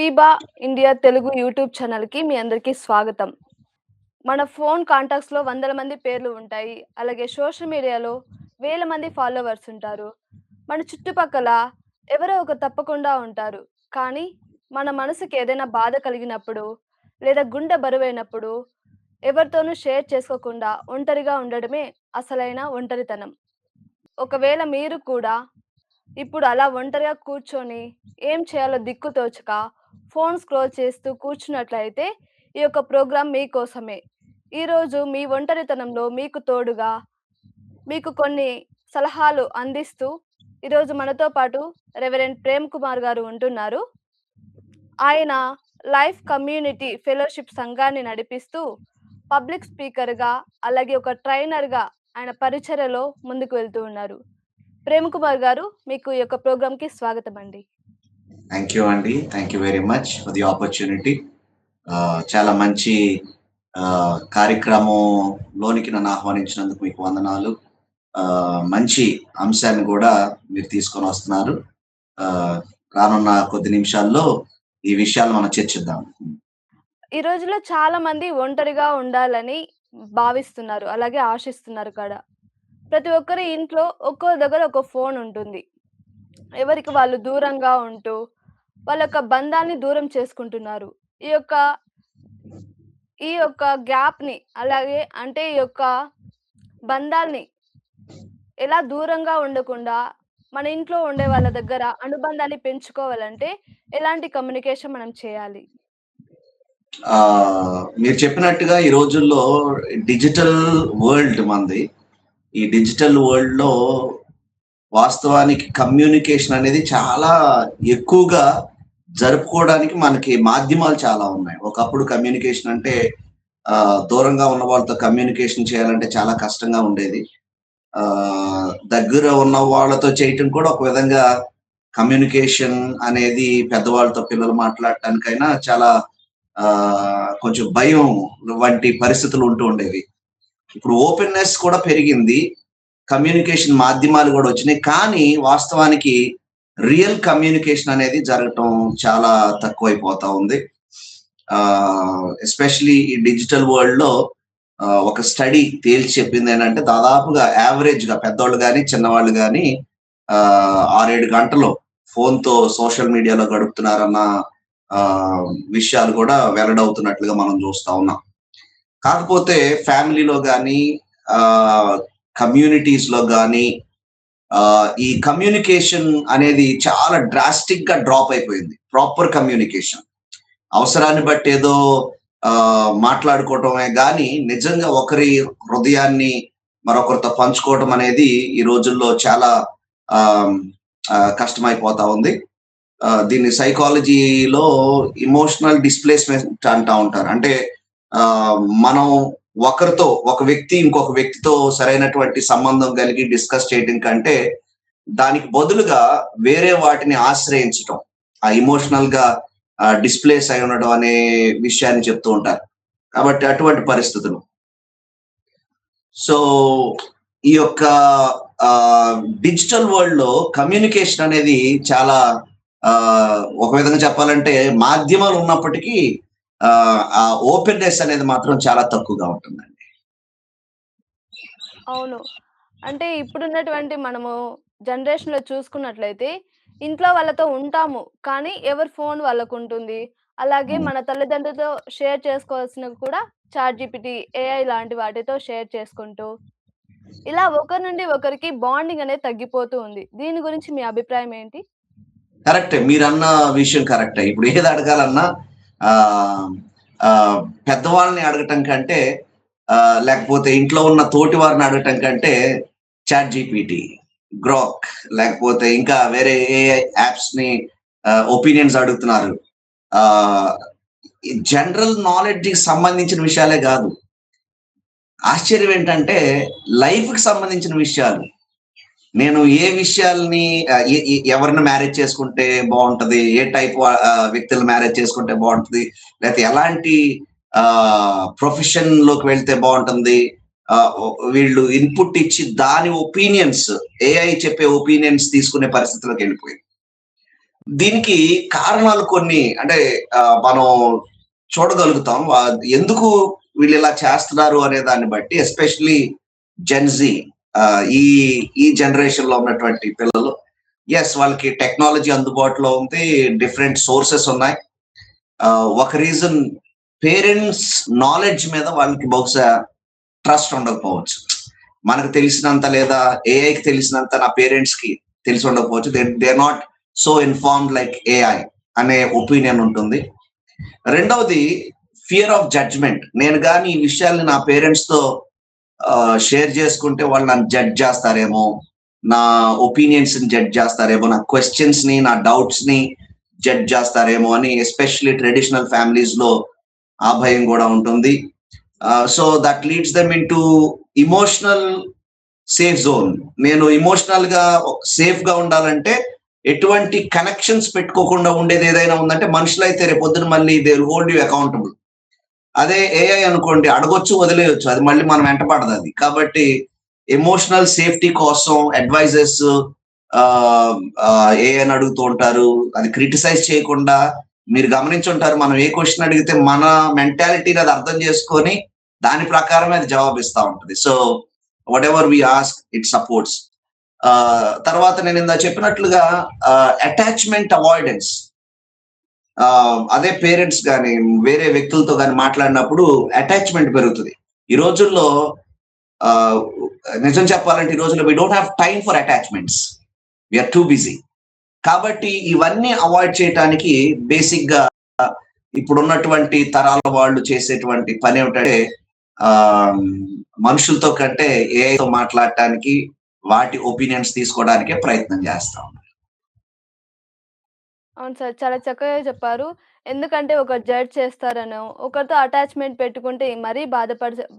Sheba India Telugu YouTube ఛానల్‌కి మీ అందరికీ స్వాగతం. మన ఫోన్ కాంటాక్ట్స్‌లో వందల మంది పేర్లు ఉంటాయి. అలాగే సోషల్ మీడియాలో వేల మంది ఫాలోవర్స్ ఉంటారు. మన చుట్టుపక్కల ఎవరో ఒకరు తప్పకుండా ఉంటారు. కానీ మన మనసుకి ఏదైనా బాధ కలిగినప్పుడు, లేదా గుండె బరువైనప్పుడు ఎవరితోనూ షేర్ చేసుకోకుండా ఒంటరిగా ఉండడమే అసలైన ఒంటరితనం. ఒకవేళ మీరు కూడా ఇప్పుడు అలా ఒంటరిగా కూర్చొని ఏం చేయాలో దిక్కు తోచక ఫోన్ స్క్రోల్ చేస్తూ కూర్చున్నట్లయితే ఈ యొక్క ప్రోగ్రాం మీకోసమే. ఈరోజు మీ ఒంటరితనంలో మీకు తోడుగా మీకు కొన్ని సలహాలు అందిస్తూ ఈరోజు మనతో పాటు రెవరెండ్ ప్రేమ్ కుమార్ గారు ఉంటున్నారు. ఆయన లైఫ్ కమ్యూనిటీ ఫెలోషిప్ సంఘాన్ని నడిపిస్తూ పబ్లిక్ స్పీకర్‌గా అలాగే ఒక ట్రైనర్‌గా ఆయన పరిచర్యలో ముందుకు వెళ్తూ ఉన్నారు. ప్రేమ్ కుమార్ గారు, మీకు ఈ యొక్క ప్రోగ్రామ్‌కి స్వాగతమండి. థ్యాంక్ యూ అండి. Thank you very much for the opportunity. చాలా మంచి కార్యక్రమంలోనికి నన్ను ఆహ్వానించినందుకు మీకు వందనాలు. మంచి అంశాన్ని కూడా మీరు తీసుకొని వస్తున్నారు. ఆహ్, రానున్న కొద్ది నిమిషాల్లో ఈ విషయాలు మనం చర్చిద్దాం. ఈ రోజుల్లో చాలా మంది ఒంటరిగా ఉండాలని భావిస్తున్నారు. అలాగే ఆశిస్తున్నారు కూడా. ప్రతి ఒక్కరి ఇంట్లో ఒక్కో దగ్గర ఒక ఫోన్ ఉంటుంది. ఎవరికి వాళ్ళు దూరంగా ఉంటూ వాళ్ళ యొక్క బంధాన్ని దూరం చేసుకుంటున్నారు. ఈ యొక్క ఈ యొక్క గ్యాప్‌ని అలాగే అంటే ఈ యొక్క బంధాల్ని ఎలా దూరంగా ఉండకుండా మన ఇంట్లో ఉండే వాళ్ళ దగ్గర అనుబంధాన్ని పెంచుకోవాలంటే ఎలాంటి కమ్యూనికేషన్ మనం చేయాలి? మీరు చెప్పినట్టుగా ఈ రోజుల్లో డిజిటల్ వరల్డ్ మనది. ఈ డిజిటల్ వరల్డ్‌లో వాస్తవానికి కమ్యూనికేషన్ అనేది చాలా ఎక్కువగా జరుపుకోవడానికి మనకి మాధ్యమాలు చాలా ఉన్నాయి. ఒకప్పుడు కమ్యూనికేషన్ అంటే దూరంగా ఉన్న వాళ్ళతో కమ్యూనికేషన్ చేయాలంటే చాలా కష్టంగా ఉండేది. దగ్గర ఉన్న వాళ్ళతో చేయటం కూడా ఒక విధంగా కమ్యూనికేషన్ అనేది పెద్దవాళ్ళతో పిల్లలు మాట్లాడటానికైనా చాలా కొంచెం భయం వంటి పరిస్థితులు ఉంటూ ఉండేవి. ఇప్పుడు ఓపెన్‌నెస్ కూడా పెరిగింది. కమ్యూనికేషన్ మాధ్యమాలు గూడా వచ్చినాయి. కానీ వాస్తవానికి రియల్ కమ్యూనికేషన్ అనేది జరగటం చాలా తక్కువైపోతా ఉంది. ఎస్పెషల్లీ ఈ డిజిటల్ వరల్డ్‌లో ఒక స్టడీ తేల్చి చెప్పిందేంటంటే దాదాపుగా యావరేజ్‌గా పెద్దోళ్ళు గాని, చిన్నవాళ్ళు గాని 6, 7 గంటలు ఫోన్‌తో సోషల్ మీడియాలో గడుపుతున్నారన్న ఆహ్, విషయాలు గూడా వెల్లడవుతున్నట్లుగా మనం చూస్తా ఉన్నాం. కాకపోతే ఫ్యామిలీలో గాని, ఆహ్, కమ్యూనిటీస్‌లో గాని ఈ కమ్యూనికేషన్ అనేది చాలా డ్రాస్టిక్‌గా డ్రాప్ అయిపోయింది. Proper communication. అవసరాన్ని బట్టి ఏదో మాట్లాడుకోవటమే గాని, నిజంగా ఒకరి హృదయాన్ని మరొకరితో పంచుకోవటం అనేది ఈ రోజుల్లో చాలా ఆహ్, కష్టమైపోతా ఉంది. దీన్ని సైకాలజీలో ఎమోషనల్ డిస్‌ప్లేస్‌మెంట్ అంటా ఉంటారు. అంటే మనం ఒకరితో ఒక వ్యక్తి ఇంకొక వ్యక్తితో సరైనటువంటి సంబంధం కలిగి డిస్కస్ చేయడం కంటే, దానికి బదులుగా వేరే వాటిని ఆశ్రయించటం. ఆ ఎమోషనల్‌గా డిస్‌ప్లేస్ అయి ఉండడం అనే విషయాన్ని చెప్తూ ఉంటారు. కాబట్టి అటువంటి పరిస్థితులు. సో, ఈ యొక్క డిజిటల్ వరల్డ్‌లో కమ్యూనికేషన్ అనేది చాలా ఒక విధంగా చెప్పాలంటే మాధ్యమాలు ఉన్నప్పటికీ ఆ ఓపెన్‌నెస్ అనేది మాత్రం చాలా తక్కువగా ఉంటుందండి. అవును. అంటే ఇప్పుడున్నటువంటి మనము జనరేషన్‌లో చూసుకున్నట్లయితే, ఇంట్లో వాళ్ళతో ఉంటాము. కానీ ఎవరి ఫోన్ వాళ్ళకుంటుంది. అలాగే హ్మ్. మన తల్లిదండ్రులతో షేర్ చేసుకోవాల్సినవి కూడా చాట్‌జీపీటీ, ఏఐ లాంటి వాటితో షేర్ చేసుకుంటూ, ఇలా ఒకరి నుండి ఒకరికి బాండింగ్ అనేది తగ్గిపోతూ ఉంది. దీని గురించి మీ అభిప్రాయం ఏంటి? కరెక్టే. మీరన్న విషయం కరెక్టే. ఇప్పుడు ఏది అడగాలన్నా ఆహ్, ఆహ్, పెద్దవాళ్ళని అడగటం కంటే లేకపోతే ఇంట్లో ఉన్న తోటి వారిని అడగటం కంటే చాట్ జీపీటీ, గ్రాక్ లేకపోతే ఇంకా వేరే ఏఐ యాప్స్‌ని ఒపీనియన్స్ అడుగుతున్నారు. ఆహ్, ఈ జనరల్ నాలెడ్జ్‌కి సంబంధించిన విషయాలే గాదు. ఆశ్చర్యం ఏంటంటే లైఫ్‌కి సంబంధించిన విషయాలు. నేను ఏ విషయాల్ని ఎ ఎ ఎవరిని మ్యారేజ్ చేసుకుంటే బావుంటది? ఏ టైప్ వ్యక్తులను మ్యారేజ్ చేసుకుంటే బావుంటది? లేతే ఎలాంటి ప్రొఫెషన్‌లోకి వెళ్తే బావుంటుంది? వీళ్ళు ఇన్‌పుట్ ఇచ్చి దాని ఒపీనియన్స్ ఏఐ చెప్పే ఒపీనియన్స్ తీసుకునే పరిస్థితిలోకెళ్ళిపోయింది. దీనికి కారణాలు కొన్ని అంటే మనం చూడగలుగుతాం. ఎందుకు వీళ్ళు ఇలా చేస్తున్నారు అనే దాన్ని బట్టి ఎస్పెషల్లీ జెన్‌జీ ఈ ఈ జనరేషన్‌లో ఉన్నటువంటి పిల్లలు వాళ్ళకి టెక్నాలజీ అందుబాటులో ఉంది. డిఫరెంట్ సోర్సెస్ ఉన్నాయి. ఒక రీజన్ పేరెంట్స్ నాలెడ్జ్ మీద వాళ్ళకి బహుశా ట్రస్ట్ ఉండకపోవచ్చు. మనకు తెలిసినంత లేదా ఏఐకి తెలిసినంత నా పేరెంట్స్‌కి తెలిసి ఉండకపోవచ్చు. They are not so informed like AI అనే ఒపీనియన్ ఉంటుంది. రెండవది ఫియర్ ఆఫ్ జడ్జ్‌మెంట్. నేను గాని ఈ విషయాల్ని నా పేరెంట్స్‌తో షేర్ చేసుకుంటే వాళ్ళు నన్ను జడ్జ్ చేస్తారేమో, నా ఒపీనియన్స్‌ని జడ్జ్ చేస్తారేమో, నా క్వెషన్స్‌ని, నా డౌట్స్‌ని జడ్జ్ చేస్తారేమో అని ఎస్పెషల్లీ ట్రెడిషనల్ ఫ్యామిలీస్‌లో ఆ భయం కూడా ఉంటుంది. So that leads them into emotional safe zone. నేను ఎమోషనల్‌గా సేఫ్‌గా ఉండాలంటే ఎటువంటి కనెక్షన్స్ పెట్టుకోకుండా ఉండేది ఏదైనా ఉందంటే మనుషులైతే రేపొద్దున మళ్ళీ they will hold you accountable. అదే ఏఐ అనుకోండి అడగొచ్చు, వదిలేయొచ్చు. అది మళ్ళీ మనం వెంట పడదది. కాబట్టి ఎమోషనల్ సేఫ్టీ కోసం అడ్వైజర్స్ ఏఐని అడుగుతూ ఉంటారు. అది క్రిటిసైజ్ చేయకుండా మీరు గమనించుంటారు. మనం ఏ క్వెషన్ అడిగితే మన మెంటాలిటీని అది అర్థం చేసుకొని దాని ప్రకారమే అది జవాబిస్తా ఉంటది. So whatever we ask it supports. తర్వాత నేను ఇందాక చెప్పినట్లుగా అటాచ్‌మెంట్ అవాయిడెన్స్. అదే పేరెంట్స్ గాని, వేరే వ్యక్తులతో గాని మాట్లాడినప్పుడు అటాచ్‌మెంట్ పెరుగుతది. ఈ రోజుల్లో ఆహ్, నిజం చెప్పాలంటే ఈ రోజుల్లో we don't have time for attachments. We are too busy. కాబట్టి ఇవన్నీ అవాయిడ్ చేయటానికి బేసిక్‌గా ఇప్పుడున్నటువంటి తరాల వాళ్ళు చేసేటువంటి పనేమిటంటే ఆహ్, మనుషులతో కంటే ఏఐతో మాట్లాడటానికి, వాటి ఒపీనియన్స్ తీసుకోవడానికే ప్రయత్నం చేస్తాం. అవును సార్. చాలా చక్కగా చెప్పారు. ఎందుకంటే ఒకరు జడ్జ్ చేస్తారనో, ఒకరితో అటాచ్‌మెంట్ పెట్టుకుంటే మరీ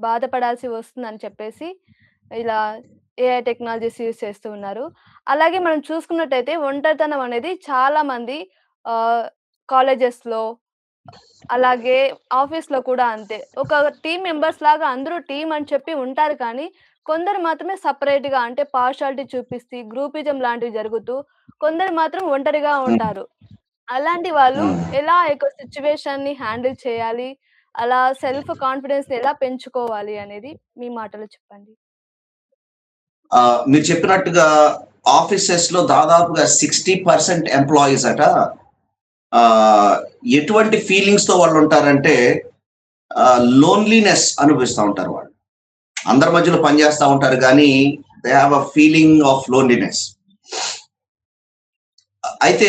బాధపడాల్సి వస్తుందని చెప్పేసి, ఇలా ఏఐ టెక్నాలజీస్ యూజ్ చేస్తూ ఉన్నారు. అలాగే మనం చూసుకున్నట్టయితే ఒంటరితనం అనేది చాలామంది ఆహ్, కాలేజెస్‌లో అలాగే ఆఫీస్‌లో కూడా అంతే. ఒక టీమ్ మెంబర్స్ లాగా అందరూ టీమ్ అని చెప్పి ఉంటారు కానీ, కొందరు మాత్రమే సెపరేట్‌గా అంటే పార్షియాలిటీ చూపిస్తూ, గ్రూపిజం లాంటివి జరుగుతూ, కొందరు మాత్రం ఒంటరిగా హ్మ్. ఉంటారు. అలాంటి వాళ్ళు హ్మ్. ఎలా ఒక సిట్యుయేషన్‌ని హ్యాండిల్ చేయాలి? అలా సెల్ఫ్ కాన్ఫిడెన్స్‌ని ఎలా పెంచుకోవాలి అనేది మీ మాటలో చెప్పండి? మీరు చెప్పినట్టుగా ఆఫీసెస్‌లో దాదాపుగా 60% ఎంప్లాయీస్ అట ఆహ్, ఎటువంటి ఫీలింగ్స్‌తో వాళ్ళుంటారంటే లోన్లీనెస్ అనుభవిస్తా ఉంటారు వాళ్ళు. అందరి మధ్యలో పనిచేస్తా ఉంటారు గానీ, they have a feeling of loneliness. అయితే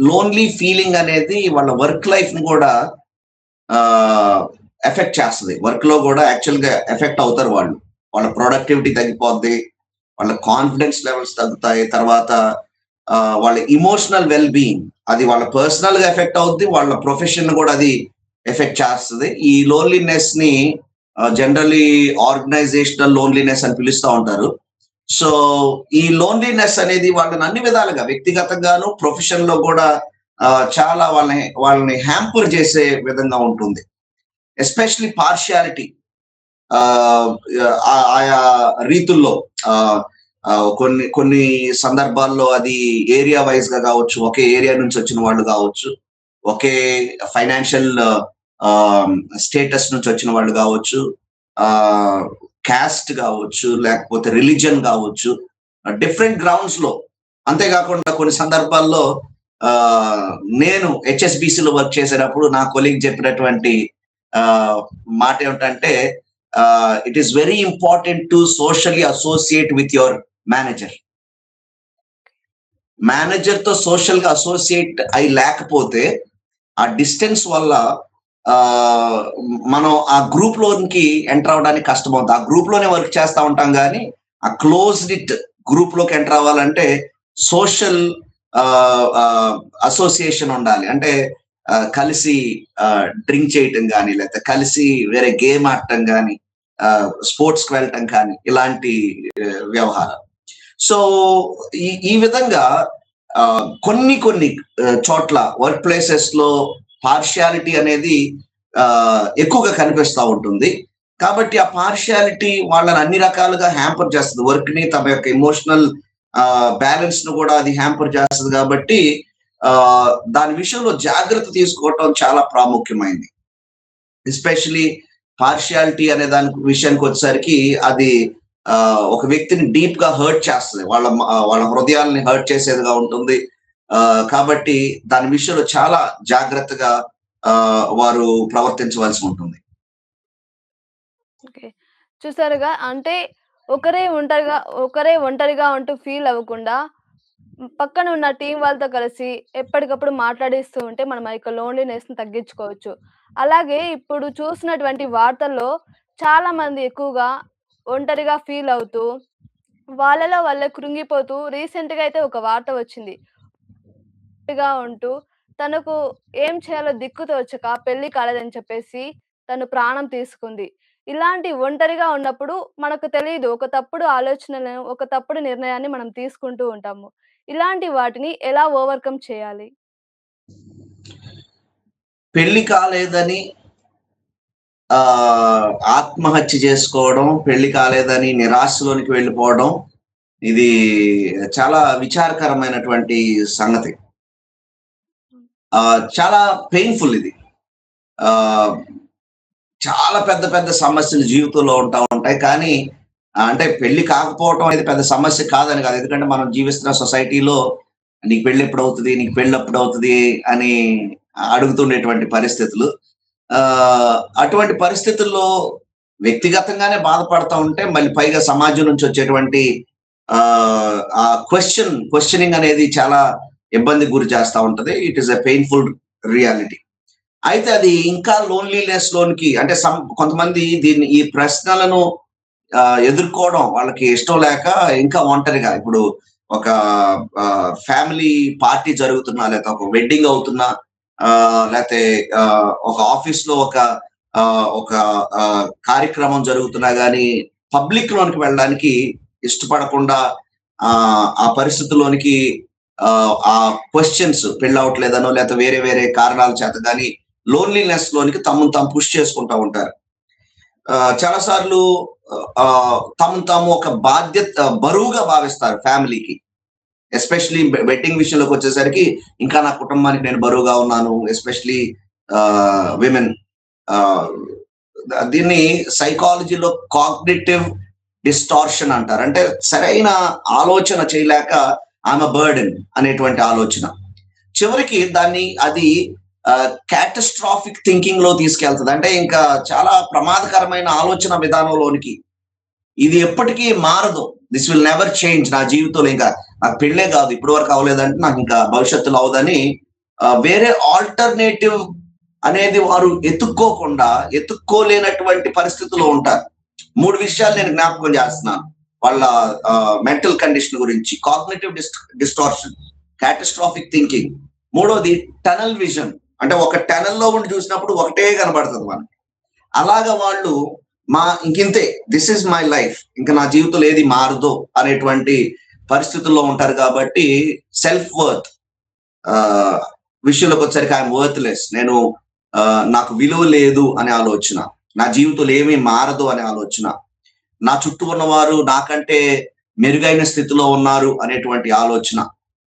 లోన్లీ ఫీలింగ్ అనేది వాళ్ళ వర్క్ లైఫ్‌ని కూడా ఆహ్, ఎఫెక్ట్ చేస్తది. వర్క్‌లో గూడా యాక్చువల్‌గా ఎఫెక్ట్ అవుతారు వాళ్ళు. వాళ్ళ ప్రొడక్టివిటీ తగ్గిపోద్ది. వాళ్ళ కాన్ఫిడెన్స్ లెవెల్స్ తగ్గుతాయి. తర్వాత వాళ్ళ ఎమోషనల్ వెల్ బీయింగ్ అది వాళ్ళ పర్సనల్‌గా ఎఫెక్ట్ అవుద్ది. వాళ్ళ ప్రొఫెషన్‌ని గూడా అది ఎఫెక్ట్ చేస్తది. ఈ లోన్లీనెస్‌ని జనరల్లీ ఆర్గనైజేషనల్ లోన్లీనెస్ అని పిలుస్తా ఉంటారు. సో, ఈ లోన్లీనెస్ అనేది వాళ్ళని అన్ని విధాలుగా వ్యక్తిగతంగాను, ప్రొఫెషన్‌లో గూడా చాలా వాళ్ళని హ్యాంపర్ చేసే విధంగా ఉంటుంది. ఎస్పెషల్లీ పార్షియాలిటీ ఆహ్, ఆయా రీతుల్లో ఆహ్, కొన్ని కొన్ని సందర్భాల్లో అది ఏరియా వైస్‌గా గావచ్చు, ఒకే ఏరియా నుంచి వచ్చిన వాళ్ళు గావచ్చు, ఒకే ఫైనాన్షియల్ ఆహ్, స్టేటస్ నుంచి వచ్చిన వాళ్ళు గావచ్చు, ఆహ్, కాస్ట్ గావచ్చు, లేకపోతే రిలిజియన్ గావచ్చు, డిఫరెంట్ గ్రౌండ్స్‌లో. అంతేగాకుండా కొన్ని సందర్భాల్లో ఆహ్, నేను హెచ్ఎస్‌బీసీలో వర్క్ చేసేటప్పుడు నా కొలీగ్ చెప్పినటువంటి ఆహ్, మాట ఏమిటంటే it is very important to socially associate with your manager. మేనేజర్‌తో సోషల్‌గా అసోసియేట్ అయి లేకపోతే ఆ డిస్టెన్స్ వల్ల ఆహ్, మనం ఆ గ్రూప్‌లోనికి ఎంటర్ అవ్వడానికి కష్టమవుద్ది. ఆ గ్రూప్‌లోనే వర్క్ చేస్తా ఉంటాం గానీ, ఆ క్లోజ్డ్ గ్రూప్‌లోకి ఎంటర్ అవ్వాలంటే సోషల్ అసోసియేషన్ ఉండాలి. అంటే కలిసి డ్రింక్ చేయటం గానీ, లేకపోతే కలిసి వేరే గేమ్ ఆడటం గానీ, స్పోర్ట్స్‌కి వెళ్ళటం కానీ, ఇలాంటి వ్యవహారాలు. సో, ఈ ఈ విధంగా కొన్ని కొన్ని చోట్ల వర్క్ ప్లేసెస్‌లో పార్షియాలిటీ అనేది ఎక్కువగా కనిపిస్తా ఉంటుంది. కాబట్టి ఆ పార్షియాలిటీ వాళ్ళని అన్ని రకాలుగా హ్యాంపర్ చేస్తది. వర్క్‌ని తమ యొక్క ఎమోషనల్ బ్యాలెన్స్ ను కూడా అది హ్యాంపర్ చేస్తది కాబట్టి దాని విషయంలో జాగ్రత్త తీసుకోవటం చాలా ప్రాముఖ్యమైంది. ఎస్పెషల్లీ పార్షియాలిటీ అనే దాని విషయానికి వచ్చేసరికి అది ఒక వ్యక్తిని డీప్ గా హర్ట్ చేస్తది. వాళ్ళ హృదయాల్ని హర్ట్ చేసేదిగా ఉంటుంది. కాబట్టి దాని విషయంలో చాలా జాగ్రత్తగా వారు ప్రవర్తించవలసి ఉంటుంది. ఓకే. చూసారుగా అంటే ఒకరే ఒంటరిగా ఉంటూ ఫీల్ అవ్వకుండా పక్కన ఉన్న టీమ్ వాళ్ళతో కలిసి ఎప్పటికప్పుడు మాట్లాడిస్తూ ఉంటే మనం ఆ యొక్క లోన్‌లీనెస్‌ని తగ్గించుకోవచ్చు. అలాగే ఇప్పుడు చూసినటువంటి వార్తల్లో చాలామంది ఎక్కువగా ఒంటరిగా ఫీల్ అవుతూ, వాళ్ళలో వాళ్ళే కృంగిపోతూ రీసెంట్‌గా అయితే ఒక వార్త వచ్చింది. ఒంటరిగా ఉంటూ తనకు ఏం చేయాలో దిక్కు తోచక పెళ్లి కాలేదని చెప్పేసి తను ప్రాణం తీసుకుంది. ఇలాంటి ఒంటరిగా ఉన్నప్పుడు మనకు తెలీదు. ఒక తప్పుడు నిర్ణయాన్ని మనం తీసుకుంటూ ఉంటాము. ఇలాంటి వాటిని ఎలా ఓవర్‌కమ్ చేయాలి? పెళ్లి కాలేదని ఆత్మహత్య చేసుకోవడం, పెళ్లి కాలేదని నిరాశలోనికి వెళ్ళిపోవడం, ఇది చాలా విచారకరమైనటువంటి సంగతి. చాలా పెయిన్‌ఫుల్ ఇది. ఆహ్, చాలా పెద్ద పెద్ద సమస్యలు జీవితంలో ఉంటాయి. కానీ అంటే పెళ్లి కాకపోవటం అనేది పెద్ద సమస్య కాదని కాదు. ఎందుకంటే మనం జీవిస్తున్న సొసైటీలో నీకు పెళ్లెప్పుడవుతది? నీకు పెళ్లెప్పుడవుతది? అని అడుగుతుండేటువంటి పరిస్థితులు. అటువంటి పరిస్థితుల్లో వ్యక్తిగతంగానే బాధపడతా ఉంటే, మళ్ళీ పైగా సమాజం నుంచి వచ్చేటువంటి ఆ క్వెషనింగ్ అనేది చాలా ఇబ్బందికి గురి చేస్తా ఉంటది. It is a painful reality. అయితే అది ఇంకా లోన్లీనెస్ లోనికి అంటే కొంతమంది ఈ ప్రశ్నలను ఎదుర్కోవడం వాళ్ళకి ఇష్టం లేక ఇంకా ఒంటరిగా ఇప్పుడు ఒక ఫ్యామిలీ పార్టీ జరుగుతున్నా, లేకపోతే ఒక వెడ్డింగ్ అవుతున్నా, లేతే ఒక ఆఫీస్‌లో ఒక కార్యక్రమం జరుగుతున్నా గానీ, పబ్లిక్ లోనికి వెళ్ళడానికి ఇష్టపడకుండా ఆ పరిస్థితిలోనికి ఆ క్వెషన్స్ పెళ్లవ్వట్లేదనో, లేతే వేరే వేరే కారణాల చేత గాని లోన్లీనెస్ లోనికి తమను తాము పుష్ చేసుకుంటా ఉంటారు. చాలా సార్లు తమను తాము ఒక బరువుగా భావిస్తారు ఫ్యామిలీకి. ఎస్పెషల్లీ వెడ్డింగ్ విషయంలోకొచ్చేసరికి ఇంకా నా కుటుంబానికి నేను బరువుగా ఉన్నాను. Especially women. ఆహ్, దీన్ని సైకాలజీలో కాగ్నిటివ్ డిస్టార్షన్ అంటారు. అంటే సరైన ఆలోచన చేయలేక ఐయామ్ ఎ బర్డెన్ అనేటువంటి ఆలోచన. చివరికి అది కాటాస్ట్రాఫిక్ థింకింగ్ లో తీసుకెళ్తది. అంటే ఇంకా చాలా ప్రమాదకరమైన ఆలోచన విధానంలోనికి. ఇది ఎప్పటికీ మారదు. This will never change. నా జీవితంలో ఇంకా నాకు పెళ్ళే కాదు. ఇప్పటి వరకు అవ్వలేదంటే నాకు ఇంకా భవిష్యత్తులో అవ్వదని వేరే ఆల్టర్‌నేటివ్ అనేది వారు ఎతుక్కోలేనటువంటి పరిస్థితిలో ఉంటారు. 3 విషయాలు నేను జ్ఞాపకం చేస్తున్నాను. వాళ్ళ మెంటల్ కండిషన్ గురించి. Cognitive distortion, catastrophic thinking. మూడోది టనల్ విజన్. అంటే ఒక టనల్‌లో ఉండి చూసినప్పుడు ఒకటే కనబడుతది మనకి. అలాగా వాళ్ళు ఇంకింతే. This is my life. ఇంక నా జీవితంలో ఏది మారదు అనేటువంటి పరిస్థితుల్లో ఉంటారు కాబట్టి సెల్ఫ్ వర్త్ విషయంలోకొచ్చేసరికి ఐయామ్ వర్త్‌లెస్. నాకు విలువ లేదు అనే ఆలోచన. నా జీవితంలో ఏమీ మారదు అనే ఆలోచన. నా చుట్టూ ఉన్నవారు నాకంటే మెరుగైన స్థితిలో ఉన్నారు అనేటువంటి ఆలోచన.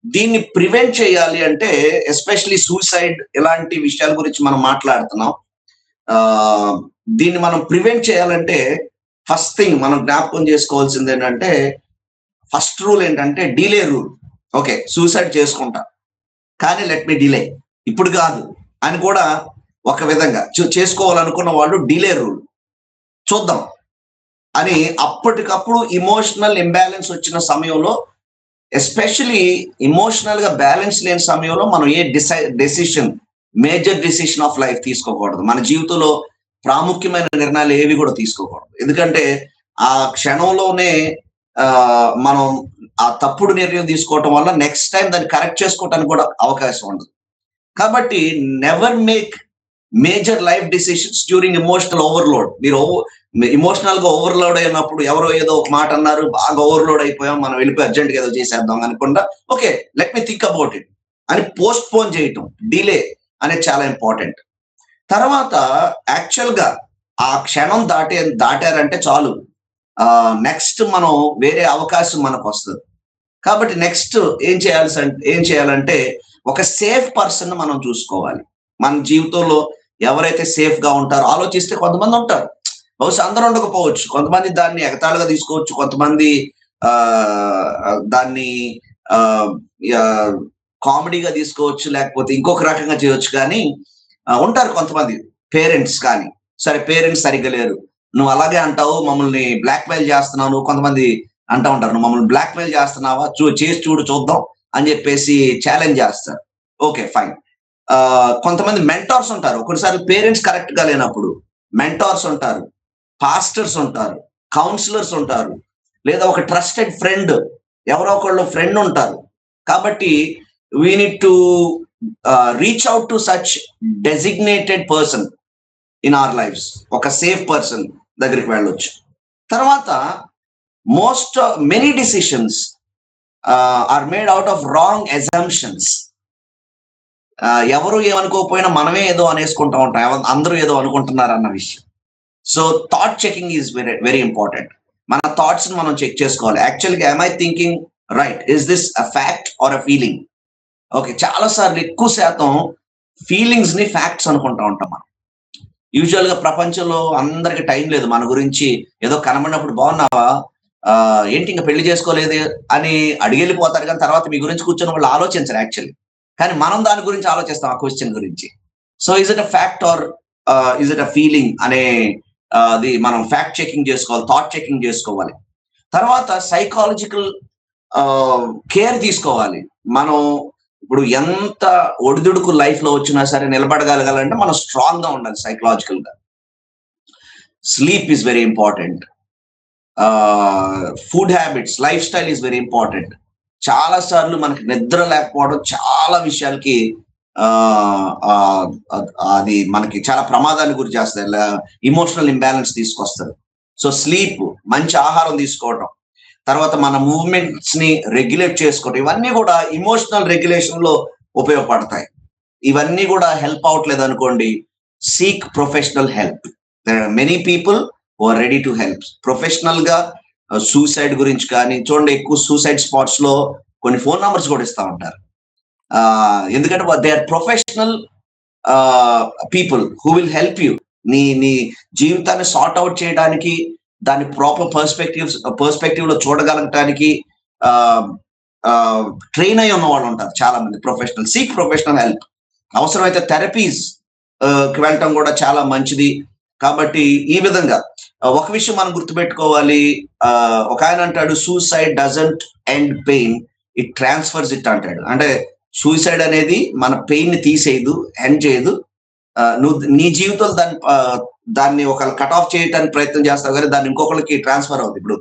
దీన్ని ప్రివెంట్ చేయాలి అంటే ఎస్పెషల్లీ సూసైడ్ ఇలాంటి విషయాల గురించి మనం మాట్లాడుతున్నాం. దీన్ని మనం ప్రివెంట్ చేయాలంటే ఫస్ట్ థింగ్ మనం జ్ఞాపకం చేసుకోవాల్సింది ఏంటంటే, ఫస్ట్ రూల్ ఏంటంటే డిలే రూల్. ఓకే. సూసైడ్ చేసుకుంటా. కానీ లెట్ మీ డిలే. ఇప్పుడు కాదు అని కూడా ఒక విధంగా చేసుకోవాలనుకున్న వాళ్ళు డిలే రూల్. చూద్దాం అని అప్పటికప్పుడు ఎమోషనల్ ఇంబాలెన్స్ వచ్చిన సమయంలో, ఎస్పెషల్లీ ఎమోషనల్ గా బ్యాలెన్స్ లేని సమయంలో మనం మేజర్ డెసిషన్ ఆఫ్ లైఫ్ తీసుకోకూడదు. మన జీవితంలో ప్రాముఖ్యమైన నిర్ణయాలు ఏవి కూడా తీసుకోకూడదు. ఎందుకంటే ఆ క్షణంలోనే మనం ఆ తప్పుడు నిర్ణయం తీసుకోవటం వల్ల నెక్స్ట్ టైం దాన్ని కరెక్ట్ చేసుకోవటానికి కూడా అవకాశం ఉండదు. కాబట్టి never make major life decisions during emotional overload. మీరు ఎమోషనల్ గా ఓవర్‌లోడ్ అయినప్పుడు ఎవరో ఏదో ఒక మాట అన్నారు, బాగా ఓవర్‌లోడ్ అయిపోయాం, మనం వెళ్ళిపోయి అర్జెంట్‌గా ఏదో చేసేద్దాం అనకుండా, okay let me think about it అని పోస్ట్‌పోన్ చేయటం, డిలే అనేది చాలా ఇంపార్టెంట్. తర్వాత యాక్చువల్‌గా ఆ క్షణం దాటారంటే చాలు. నెక్స్ట్ మనం వేరే అవకాశం మనకొస్తది. కాబట్టి నెక్స్ట్ ఏం చేయాలంటే ఒక సేఫ్ పర్సన్ మనం చూసుకోవాలి. మన జీవితంలో ఎవరైతే సేఫ్ గా ఉంటారో ఆలోచిస్తే కొంతమంది ఉంటారు. బహుశా అందరూ ఉండకపోవచ్చు. కొంతమంది దాన్ని ఎగతాళిగా తీసుకోవచ్చు. కొంతమంది దాన్ని ఆహ్, యాహ్, కామెడీగా తీసుకోవచ్చు. లేకపోతే ఇంకొక రకంగా చేయొచ్చు కానీ ఉంటారు కొంతమంది పేరెంట్స్ కానీ. సరే పేరెంట్స్ సరిగ్గా లేరు. నువ్వు అలాగే అంటావు మమ్మల్ని బ్లాక్‌మెయిల్ చేస్తున్నావు. నువ్వు కొంతమంది అంటా ఉంటారు. "నువ్వు మమ్మల్ని బ్లాక్‌మెయిల్ చేస్తున్నావా? చేసి చూడు చూద్దాం" అని చెప్పేసి ఛాలెంజ్ చేస్తారు. ఓకే. ఫైన్. కొంతమంది మెంటార్స్ ఉంటారు. కొన్నిసార్లు పేరెంట్స్ కరెక్ట్‌గా లేనప్పుడు మెంటార్స్ ఉంటారు. పాస్టర్స్ ఉంటారు. కౌన్సిలర్స్ ఉంటారు. లేదా ఒక ట్రస్టెడ్ ఫ్రెండ్ ఎవరో ఒకళ్ళు ఫ్రెండ్ ఉంటారు. కాబట్టి we need to reach out to such designated person in our lives. ఒక సేఫ్ పర్సన్ దగ్గరికి వెళ్ళొచ్చు. తర్వాత many decisions are made out of wrong assumptions. ఎవరు ఏమనుకోకపోయినా మనమే ఏదో అనేసుకుంటా ఉంటాం. అందరూ ఏదో అనుకుంటున్నారు అన్న విషయం. So thought checking is very very important. మన థాట్స్ మనం చెక్ చేసుకోవాలి. యాక్చువల్‌గా am I thinking right? Is this a fact are a feeling? Okay. చాలా సార్లు ఎక్కువ శాతం ఫీలింగ్స్‌ని ఫ్యాక్ట్స్ అనుకుంటా ఉంటాం మనం. యూజువల్‌గా ప్రపంచంలో అందరికి టైం లేదు మన గురించి ఏదో కనబడినప్పుడు బాగున్నావా? ఏంటి ఇంక పెళ్లి చేసుకోలేదే అని అడిగెళ్ళిపోతారు కానీ తర్వాత మీ గురించి కూర్చొని వాళ్ళు ఆలోచించరు యాక్చువల్లీ. కానీ మనం దాని గురించి ఆలోచిస్తాం ఆ క్వెషన్ గురించి. So is it a fact are is it a feeling అనే అది మనం ఫ్యాక్ట్ చెకింగ్ చేసుకోవాలి. థాట్ చెకింగ్ చేసుకోవాలి. తర్వాత సైకాలజికల్ కేర్ తీసుకోవాలి. మనం ఇప్పుడు ఎంత ఒడిదుడుకు లైఫ్‌లో వచ్చినా సరే నిలబడగలగాలంటే మనం స్ట్రాంగ్‌గా ఉండాలి సైకలాజికల్‌గా. Sleep is very important. Food habits, life style is very important. చాలా సార్లు మనకి నిద్ర లేకపోవడం చాలా విషయాలకి అది మనకి చాలా ప్రమాదానికి గురి చేస్తాయి. ఎమోషనల్ ఇంబాలెన్స్ తీసుకొస్తది. సో స్లీప్, మంచి ఆహారం తీసుకోవడం, తర్వాత మన మూవ్‌మెంట్స్ ని రెగ్యులేట్ చేసుకోవడం ఇవన్నీ కూడా ఎమోషనల్ రెగ్యులేషన్ లో ఉపయోగపడతాయి. ఇవన్నీ కూడా హెల్ప్ అవ్వట్లేదనుకోండి, seek professional help. There are many people who are ready to help. ప్రొఫెషనల్‌గా సూసైడ్ గురించి కానీ చూడండి ఎక్కువ సూసైడ్ స్పాట్స్ లో కొన్ని ఫోన్ నంబర్స్ కూడా ఇస్తా ఉంటారు. ఎందుకంటే they are professional people who will help you. నీ జీవితాన్ని సార్ట్ అవుట్ చేయడానికి దాన్ని ప్రాపర్ పర్స్పెక్టివ్ లో చూడగలగటానికి ట్రైన్ అయి ఉన్న వాళ్ళు ఉంటారు చాలా మంది ప్రొఫెషనల్. Seek professional help. అవసరమైతే థెరపీస్ కి వెళ్ళటం కూడా చాలా మంచిది. కాబట్టి ఈ విధంగా ఒక విషయం మనం గుర్తుపెట్టుకోవాలి. ఒక ఆయన అంటాడు suicide doesn't end pain, it transfers it అంటాడు. అంటే సూసైడ్ అనేది మన పెయిన్ ని తీసేయదు, ఎండ్ చేయదు. నువ్వు నీ జీవితంలో దాన్ని ఒకళ్ళు కట్ ఆఫ్ చేయడానికి ప్రయత్నం చేస్తావు కానీ దాన్ని ఇంకొకరికి ట్రాన్స్ఫర్ అవుతుంది. ఇప్పుడు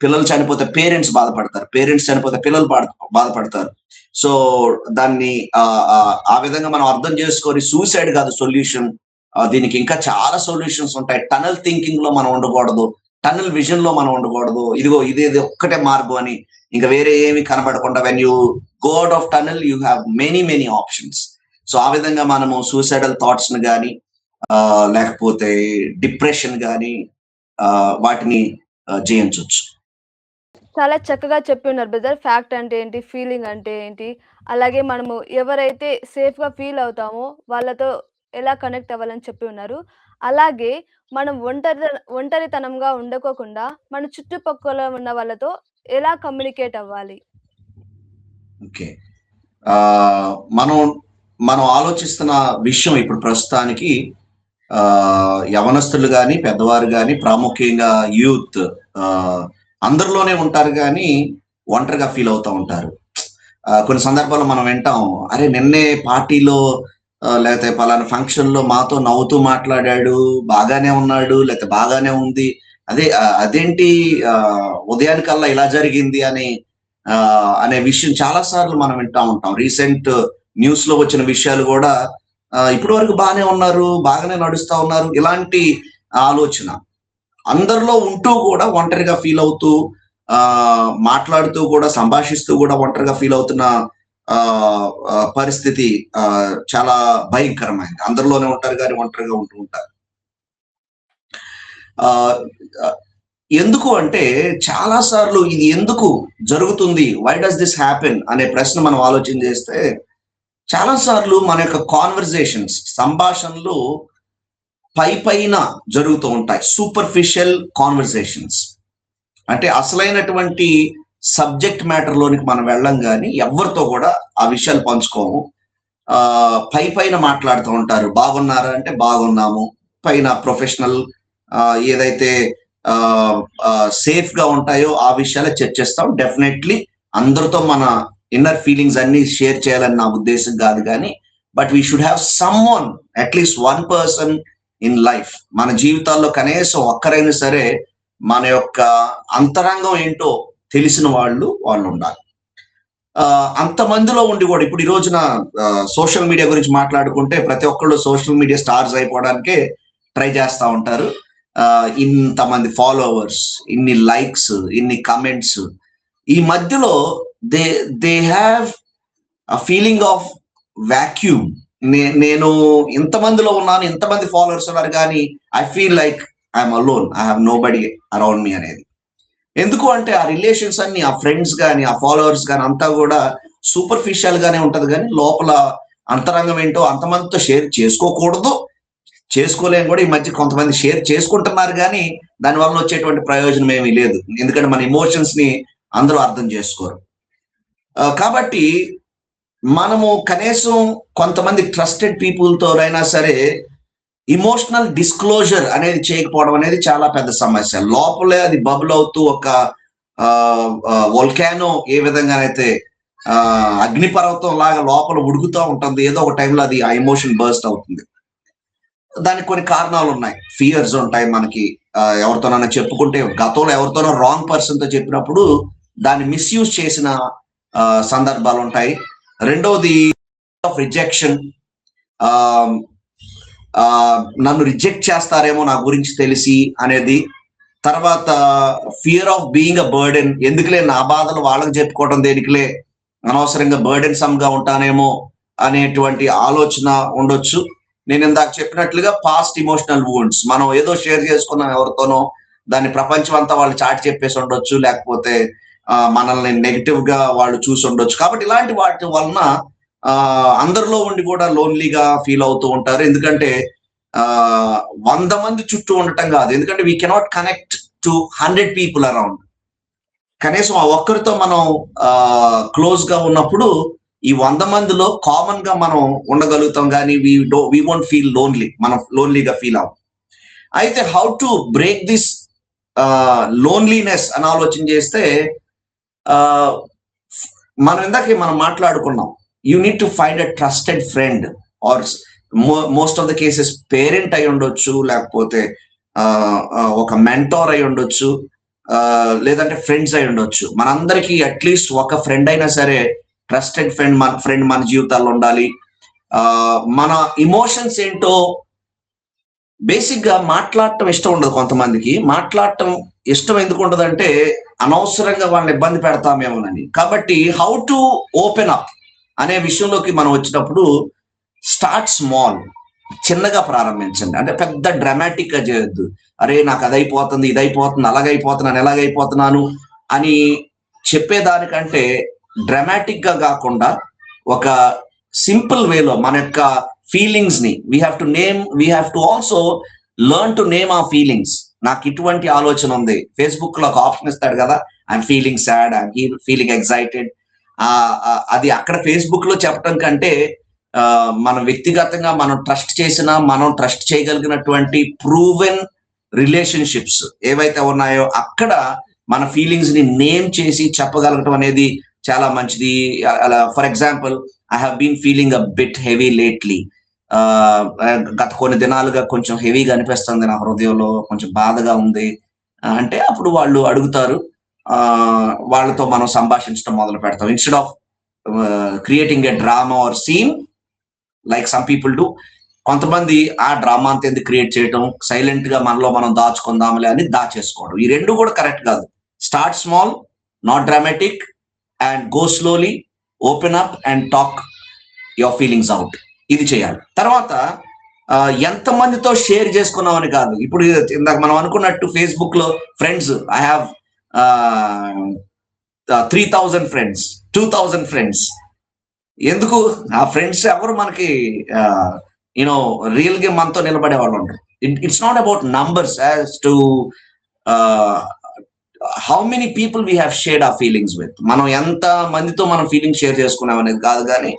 పిల్లలు చనిపోతే పేరెంట్స్ బాధపడతారు, పేరెంట్స్ చనిపోతే పిల్లలు బాధపడతారు. సో దాన్ని ఆ విధంగా మనం అర్థం చేసుకొని సూసైడ్ కాదు సొల్యూషన్. దీనికి ఇంకా చాలా సొల్యూషన్స్ ఉంటాయి. టనల్ థింకింగ్ లో మనం ఉండకూడదు, టనల్ విజన్ లో మనం ఉండకూడదు. ఇదేది ఒక్కటే మార్గం అని ఇంకా వేరే ఏమి కనబడకుండా when you go out of tunnel you have many options. So ఆ విధంగా మనము సూసైడల్ థాట్స్ ని కానీ లేకపోతే డిప్రెషన్ కానీ వాటిని జయించవచ్చు. చాలా చక్కగా చెప్పి ఉన్నారు బ్రదర్. ఫ్యాక్ట్ అంటే ఏంటి? ఫీలింగ్ అంటే ఏంటి? అలాగే మనము ఎవరైతే సేఫ్‌గా ఫీల్ అవుతామో వాళ్ళతో ఎలా కనెక్ట్ అవ్వాలని చెప్పి ఉన్నారు. అలాగే మనం ఒంటరితనంగా ఉండకోకుండా మన చుట్టుపక్కల ఉన్న వాళ్ళతో ఎలా కమ్యూనికేట్ అవ్వాలి? ఓకే. మనం మనం ఆలోచిస్తున్న విషయం ఇప్పుడు ప్రస్తుతానికి యవనస్తులు గాని, పెద్దవారు గాని, ప్రాముఖ్యంగా యూత్ అందరిలోనే ఉంటారు గానీ ఒంటరిగా ఫీల్ అవుతా ఉంటారు. కొన్ని సందర్భాల్లో మనం వింటాం, అరే నిన్నే పార్టీలో లేతే పలానా ఫంక్షన్‌లో మాతో నవ్వుతూ మాట్లాడాడు, బాగానే ఉన్నాడు, లేతే బాగానే ఉంది. అదేంటి ఉదయానికల్లా ఇలా జరిగింది అనే విషయం చాలా సార్లు మనం వింటా ఉంటాం. రీసెంట్ న్యూస్‌లో వచ్చిన విషయాలు గూడా ఇప్పటి వరకు బానే ఉన్నారు, బాగానే నడుస్తా ఉన్నారు. ఇలాంటి ఆలోచన. అందరిలో ఉంటూ కూడా ఒంటరిగా ఫీల్ అవుతూ మాట్లాడుతూ కూడా సంభాషిస్తూ కూడా ఒంటరిగా ఫీల్ అవుతున్న పరిస్థితి చాలా భయంకరమైనది. అందరిలోనే ఉంటారు గానీ ఒంటరిగా ఉంటూ ఉంటారు. ఎందుకు అంటే చాలా సార్లు ఇది ఎందుకు జరుగుతుంది, వై డస్ దిస్ హ్యాపెన్ అనే ప్రశ్న మనం ఆలోచన చేస్తే చాలా సార్లు మన యొక్క కాన్వర్జేషన్స్, సంభాషణలు పైన జరుగుతూ ఉంటాయి. సూపర్ఫిషియల్ కాన్వర్జేషన్స్ అంటే అసలైనటువంటి సబ్జెక్ట్ మ్యాటర్ లోనికి మనం వెళ్ళం కానీ ఎవరితో కూడా ఆ విషయాలు పంచుకోము. పైన మాట్లాడుతూ ఉంటారు. బాగున్నారా అంటే బాగున్నాము, పైన ప్రొఫెషనల్ ఏదైతే సేఫ్ గా ఉంటాయో ఆ విషయాలు చర్చిస్తాం. డెఫినెట్లీ అందరితో మన ఇన్నర్ ఫీలింగ్స్ అన్ని షేర్ చేయాలని నా ఉద్దేశం కాదు, కానీ but we should have some one, at least one person in life, మన జీవితాల్లో కనీసం ఒక్కరైనా సరే మన యొక్క అంతరంగం ఏంటో తెలిసిన వాళ్ళు ఉండాలి. అంతమందిలో ఉండి కూడా ఇప్పుడు ఈ రోజున సోషల్ మీడియా గురించి మాట్లాడుకుంటే ప్రతి ఒక్కళ్ళు సోషల్ మీడియా స్టార్స్ అయిపోవడానికే ట్రై చేస్తూ ఉంటారు. ఇంతమంది ఫాలోవర్స్, ఇన్ని లైక్స్, ఇన్ని కమెంట్స్, ఈ మధ్యలో they have a feeling of vacuum. నేను ఇంతమందిలో ఉన్నాను, ఇంతమంది ఫాలోవర్స్ ఉన్నారు, కానీ I feel like I'm alone, I have nobody around me అనేది. ఎందుకు అంటే ఆ రిలేషన్స్ అన్ని, ఆ ఫ్రెండ్స్ కానీ ఆ ఫాలోవర్స్ కానీ అంతా కూడా సూపర్ఫిషియల్ గానే ఉంటది, కానీ లోపల అంతరంగం ఏంటో అంతమందితో షేర్ చేసుకోకూడదు, చేసుకోలేని కూడా ఈ మధ్య కొంతమంది షేర్ చేసుకుంటున్నారు, కానీ దానివల్ల వచ్చేటువంటి ప్రయోజనం ఏమీ లేదు. ఎందుకంటే మన ఎమోషన్స్ ని అందరూ అర్థం చేసుకోరు. కాబట్టి మనము కనీసం కొంతమంది ట్రస్టెడ్ పీపుల్తో అయినా సరే ఇమోషనల్ డిస్క్లోజర్ అనేది చేయకపోవడం అనేది చాలా పెద్ద సమస్య. లోపలే అది బబుల్ అవుతూ ఒక వోల్కానో ఏ విధంగానైతే అగ్నిపర్వతం లాగా లోపల ఉడుకుతూ ఉంటుంది, ఏదో ఒక టైంలో అది ఆ ఎమోషన్ బర్స్ట్ అవుతుంది. దానికి కొన్ని కారణాలు ఉన్నాయి. ఫియర్స్ ఉంటాయి మనకి. ఎవరితోనైనా చెప్పుకుంటే, గతంలో ఎవరితోనో రాంగ్ పర్సన్ తో చెప్పినప్పుడు దాన్ని మిస్యూజ్ చేసిన సందర్భాలు ఉంటాయి. రెండవది ఆఫ్ రిజెక్షన్, నన్ను రిజెక్ట్ చేస్తారేమో నా గురించి తెలిసి అనేది. తర్వాత fear of being a burden, ఎందుకులే నా బాధలు వాళ్ళకి చెప్పుకోవడం దేనికిలే, అనవసరంగా బర్డెన్ సమ్ గా ఉంటానేమో అనేటువంటి ఆలోచన ఉండొచ్చు. నేను ఇందాక చెప్పినట్లుగా పాస్ట్ ఇమోషనల్ వూండ్స్, మనం ఏదో షేర్ చేసుకున్నాం ఎవరితోనో, దాన్ని ప్రపంచం అంతా వాళ్ళు చాటి చెప్పేసి ఉండొచ్చు, లేకపోతే మనల్ని నెగిటివ్ గా వాళ్ళు చూసి ఉండొచ్చు. కాబట్టి ఇలాంటి వాటి వలన అందరిలో ఉండి కూడా లోన్లీగా ఫీల్ అవుతూ ఉంటారు. ఎందుకంటే 100 మంది చుట్టూ ఉండటం కాదు, ఎందుకంటే we cannot connect to 100 people around. కనీసం ఆ ఒక్కరితో మనం క్లోజ్ గా ఉన్నప్పుడు ఈ 100 మందిలో కామన్ గా మనం ఉండగలుగుతాం, కానీ వీ వోంట్ ఫీల్ లోన్లీ, మనం లోన్లీగా ఫీల్ అవ్వం. అయితే how to break this loneliness అని ఆలోచన చేస్తే, మనం ఇందాక మాట్లాడుకున్నాం, you need to find a trusted friend, or most of the cases parent అయి ఉండొచ్చు, లేకపోతే ఒక మెంటోర్ అయి ఉండొచ్చు, లేదంటే ఫ్రెండ్స్ అయి ఉండొచ్చు. మనందరికీ అట్లీస్ట్ ఒక ఫ్రెండ్ అయినా సరే, ట్రస్టెడ్ ఫ్రెండ్ మన జీవితాల్లో ఉండాలి. మన ఇమోషన్స్ ఏంటో బేసిక్ గా మాట్లాడటం ఇష్టం ఉండదు కొంతమందికి. మాట్లాడటం ఇష్టం ఎందుకు ఉండదంటే అనవసరంగా వాళ్ళని ఇబ్బంది పెడతామేమోనని. కాబట్టి హౌ టు ఓపెన్ అప్ అనే విషయంలోకి మనం వచ్చినప్పుడు, స్టార్ట్ స్మాల్, చిన్నగా ప్రారంభించండి. అంటే పెద్ద డ్రామాటిక్ గా చేయొద్దు. అరే నాకు అదైపోతుంది, ఇదైపోతుంది, అలాగైపోతున్నాను, ఎలాగైపోతున్నాను అని చెప్పేదానికంటే డ్రామాటిక్ గా కాకుండా ఒక సింపుల్ వేలో మన యొక్క ఫీలింగ్స్ ని we have to also learn to name ఆ ఫీలింగ్స్. నాకు ఇటువంటి ఆలోచన ఉంది, ఫేస్బుక్ లో ఒక ఆప్షన్ ఇస్తాడు కదా, I'm feeling sad, I'm feeling excited. అది అక్కడ ఫేస్బుక్ లో చెప్పడం కంటే మనం వ్యక్తిగతంగా మనం ట్రస్ట్ చేయగలిగినటువంటి ప్రూవెన్ రిలేషన్షిప్స్ ఏవైతే ఉన్నాయో అక్కడ మన ఫీలింగ్స్ ని నేమ్ చేసి చెప్పగలగటం అనేది చాలా మంచిది. For example, I have been feeling a bit heavy lately. గత కొన్ని దినాలుగా కొంచెం హెవీగా అనిపిస్తుంది, నా హృదయంలో కొంచెం బాధగా ఉంది అంటే, అప్పుడు వాళ్ళు అడుగుతారు, వాళ్ళతో మనం సంభాషించడం మొదలు పెడతాం. Instead of creating a drama or scene like some people do, కొంతమంది ఆ డ్రామా అంతా ఎందుకు క్రియేట్ చేయటం, సైలెంట్ గా మనలో మనం దాచుకుందాంలే అని దాచేసుకోవడం. ఈ రెండు కూడా కరెక్ట్ కాదు. Start small, not dramatic, and go slowly, open up and talk your feelings out. ఇది చేయాలి. తర్వాత ఎంతమందితో షేర్ చేసుకున్నామని కాదు. ఇప్పుడు ఇందాక మనం అనుకున్నట్టు ఫేస్బుక్ లో friends, I have 3000 friends, 2000 friends. ఎందుకు? ఆ ఫ్రెండ్స్ ఎవరు మనకి యూనో రియల్ గా మనతో నిలబడే వాళ్ళు ఉంటారు. It's not about numbers as to how many people we have shared ఆ ఫీలింగ్స్ విత్. మనం ఎంత మందితో మనం ఫీలింగ్స్ షేర్ చేసుకున్నాం అనేది కాదు, కానీ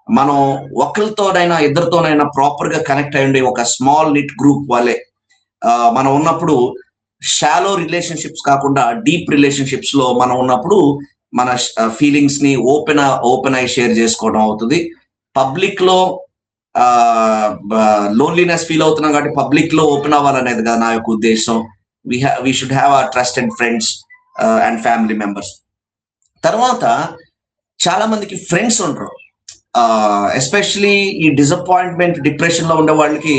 మనం ఒకరితోనైనా ఇద్దరితోనైనా ప్రాపర్ గా కనెక్ట్ అయ్యండి ఒక స్మాల్ నిట్ గ్రూప్ వాళ్ళే మనం ఉన్నప్పుడు షాలో రిలేషన్షిప్స్ కాకుండా డీప్ రిలేషన్షిప్స్ లో మనం ఉన్నప్పుడు మన ఫీలింగ్స్ ని ఓపెన్ అయి షేర్ చేసుకోవడం అవుతుంది. పబ్లిక్ లో లోన్లీనెస్ ఫీల్ అవుతున్నాం కాబట్టి పబ్లిక్ లో ఓపెన్ అవ్వాలనేది కదా నా యొక్క ఉద్దేశం. We should have our trusted friends and family members. తర్వాత చాలా మందికి ఫ్రెండ్స్ ఉండరు. ఎస్పెషలీ ఈ డిసప్పాయింట్మెంట్ డిప్రెషన్ లో ఉండే వాళ్ళకి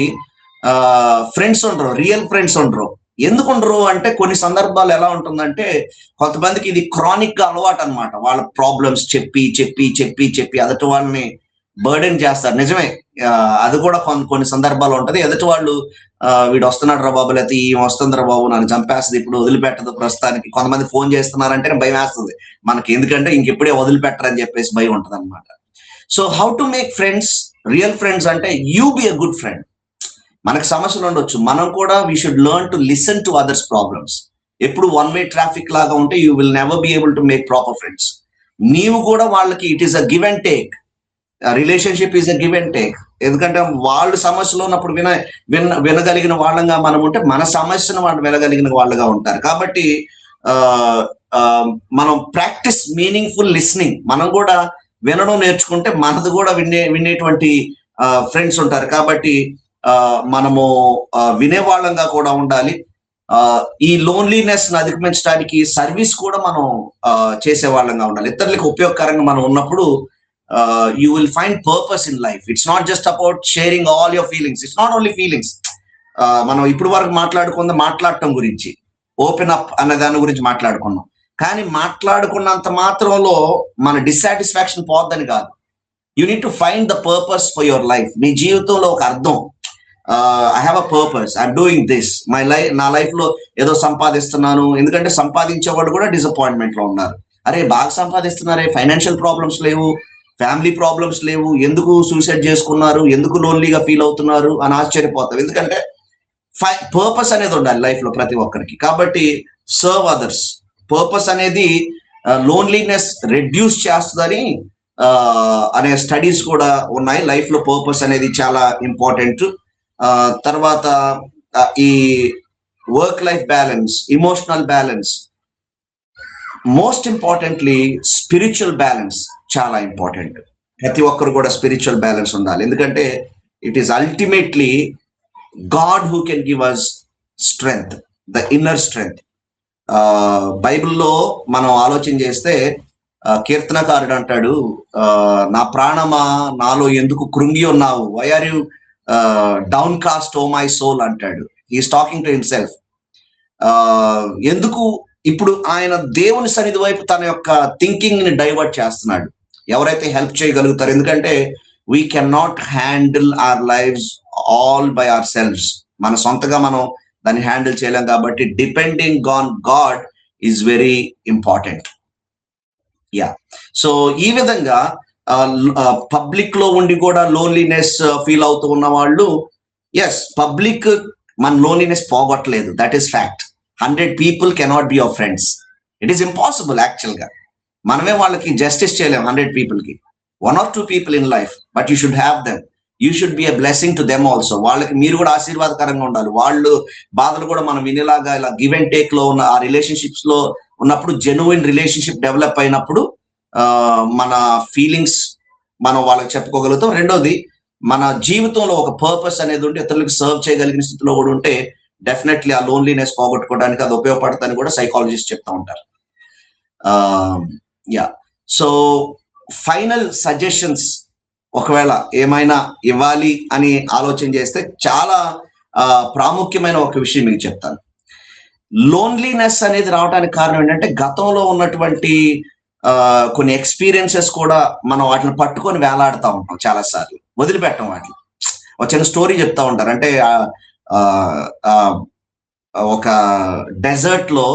ఫ్రెండ్స్ ఉండరు, రియల్ ఫ్రెండ్స్ ఉండరు. ఎందుకు ఉండరు అంటే కొన్ని సందర్భాలు ఎలా ఉంటుందంటే కొంతమందికి ఇది క్రానిక్ గా అలవాటు అనమాట. వాళ్ళ ప్రాబ్లమ్స్ చెప్పి చెప్పి చెప్పి చెప్పి ఎదుటి వాళ్ళని బర్డెన్ చేస్తారు. నిజమే, అది కూడా కొన్ని సందర్భాలు ఉంటది. ఎదుటి వాళ్ళు వీడు వస్తున్నాడు రా బాబు, లేకపోతే ఈ వస్తుంది రా బాబు, నన్ను చంపేస్తుంది, ఇప్పుడు వదిలిపెట్టదు ప్రస్తుతానికి. కొంతమంది ఫోన్ చేస్తున్నారంటే భయం వేస్తుంది మనకి, ఎందుకంటే ఇంకెప్పుడే వదిలిపెట్టరని చెప్పేసి భయం ఉంటది అనమాట. So how to make friends, real friends అంటే you be a good friend. మనకు సమస్యలు ఉండొచ్చు, మనం కూడా we should learn to listen to others problems. ఎప్పుడు వన్ వే ట్రాఫిక్ లాగా ఉంటే you will never be able to make proper friends. నీవు కూడా వాళ్ళకి it is a give and take. Relationship is a give and take. ఎందుకంటే వాళ్ళు సమస్యలో ఉన్నప్పుడు వినగలిగిన వాళ్ళంగా మనం ఉంటే మన సమస్యను వాళ్ళు వినగలిగిన వాళ్ళుగా ఉంటారు. కాబట్టి మనం ప్రాక్టీస్ మీనింగ్ఫుల్ లిస్నింగ్. మనం కూడా వినడం నేర్చుకుంటే మనది కూడా వినేటువంటి ఫ్రెండ్స్ ఉంటారు. కాబట్టి మనము వినేవాళ్ళంగా కూడా ఉండాలి. ఈ లోన్లీనెస్ ని అధిగమించడానికి సర్వీస్ కూడా మనం చేసేవాళ్ళంగా ఉండాలి. ఇతరులకు ఉపయోగకరంగా మనం ఉన్నప్పుడు you will find purpose in life. It's not just about sharing all your feelings. It's not only feelings. మనం ఇప్పుడు వరకు మాట్లాడటం గురించి, ఓపెన్ అప్ అనే దాని గురించి మాట్లాడుకున్నాం. కానీ మాట్లాడుకున్నంత మాత్రంలో మన డిస్సాటిస్ఫాక్షన్ పోద్దని కాదు. You need to find the purpose for your life. నీ జీవితంలో ఒక అర్థం. I have a purpose, I'm doing this. నా లైఫ్ లో ఏదో సంపాదిస్తున్నాను. ఎందుకంటే సంపాదించేవాడు కూడా డిసప్పాయింట్మెంట్ లో ఉన్నారు. అరే బాగా సంపాదిస్తున్నారే, ఫైనాన్షియల్ ప్రాబ్లమ్స్ లేవు, ఫ్యామిలీ ప్రాబ్లమ్స్ లేవు, ఎందుకు సూసైడ్ చేసుకున్నారు, ఎందుకు లోన్లీగా ఫీల్ అవుతున్నారు అని ఆశ్చర్యపోతారు. ఎందుకంటే పర్పస్ అనేది ఉండాలి లైఫ్ లో ప్రతి ఒక్కరికి. కాబట్టి సర్వ్ అదర్స్. పర్పస్ అనేది లోన్లీనెస్ రెడ్యూస్ చేస్తుందని అనే స్టడీస్ కూడా ఉన్నాయి. లైఫ్ లో పర్పస్ అనేది చాలా ఇంపార్టెంట్. తర్వాత ఈ work life balance, emotional balance, most importantly spiritual balance చాలా ఇంపార్టెంట్. ప్రతి ఒక్కరు కూడా స్పిరిచువల్ బ్యాలెన్స్ ఉండాలి. ఎందుకంటే it is ultimately God who can give us strength, the inner strength. బైబిల్లో మనం ఆలోచన చేస్తే కీర్తనకారుడు అంటాడు, నా ప్రాణమా నాలో ఎందుకు కృంగి ఉన్నావు, why are you downcast O my soul అంటాడు. He is talking to himself. ఎందుకు ఇప్పుడు ఆయన దేవుని సన్నిధి వైపు తన యొక్క థింకింగ్ ని డైవర్ట్ చేస్తున్నాడు. ఎవరైతే హెల్ప్ చేయగలుగుతారు, ఎందుకంటే we can not handle our lives all by ourselves. మన సొంతగా మనం దాన్ని హ్యాండిల్ చేయలేం. కాబట్టి depending on God is very important. Yeah, so ఈ విధంగా పబ్లిక్ లో ఉండి కూడా లోన్లీనెస్ ఫీల్ అవుతూ ఉన్న వాళ్ళు, ఎస్ పబ్లిక్ మన లోన్లీనెస్ పోగొట్టలేదు, that is fact. 100 people cannot be your friends. It is impossible actually గా. మనమే వాళ్ళకి జస్టిస్ చేయలేం 100 people కి. 1 or 2 people in life, but you should have them. You should be a blessing to them also. వాళ్ళకి మీరు కూడా ఆశీర్వాదకరంగా ఉండాలి. వాళ్ళు బాధలు కూడా మనం వినేలాగా ఇలా గివ్ అండ్ టేక్ లో ఉన్న ఆ రిలేషన్షిప్స్ లో ఉన్నప్పుడు, జెన్యుయిన్ రిలేషన్షిప్ డెవలప్ అయినప్పుడు మన ఫీలింగ్స్ మనం వాళ్ళకి చెప్పుకోగలుగుతాం. రెండోది, మన జీవితంలో ఒక పర్పస్ అనేది ఉంటే ఇతరులకు సర్వ్ చేయగలిగిన స్థితిలో కూడా ఉంటే డెఫినెట్లీ ఆ లోన్లీనెస్ పోగొట్టుకోవడానికి అది ఉపయోగపడుతుందని కూడా సైకాలజిస్ట్ చెప్తా ఉంటారు. యా, సో ఫైనల్ సజెషన్స్ ఒకవేళ ఏమైనా ఇవ్వాలి అని ఆలోచన చేస్తే చాలా ప్రాముఖ్యమైన ఒక విషయం మీకు చెప్తాను. లోన్లీనెస్ అనేది రావడానికి కారణం ఏంటంటే గతంలో ఉన్నటువంటి కొన్ని ఎక్స్పీరియన్సెస్ కూడా మనం వాటిని పట్టుకొని వేలాడుతూ ఉంటాం, చాలా సార్లు వదిలిపెట్టం వాటిని. ఒక చిన్న స్టోరీ చెప్తా ఉంటారు. అంటే ఒక డెజర్ట్ లో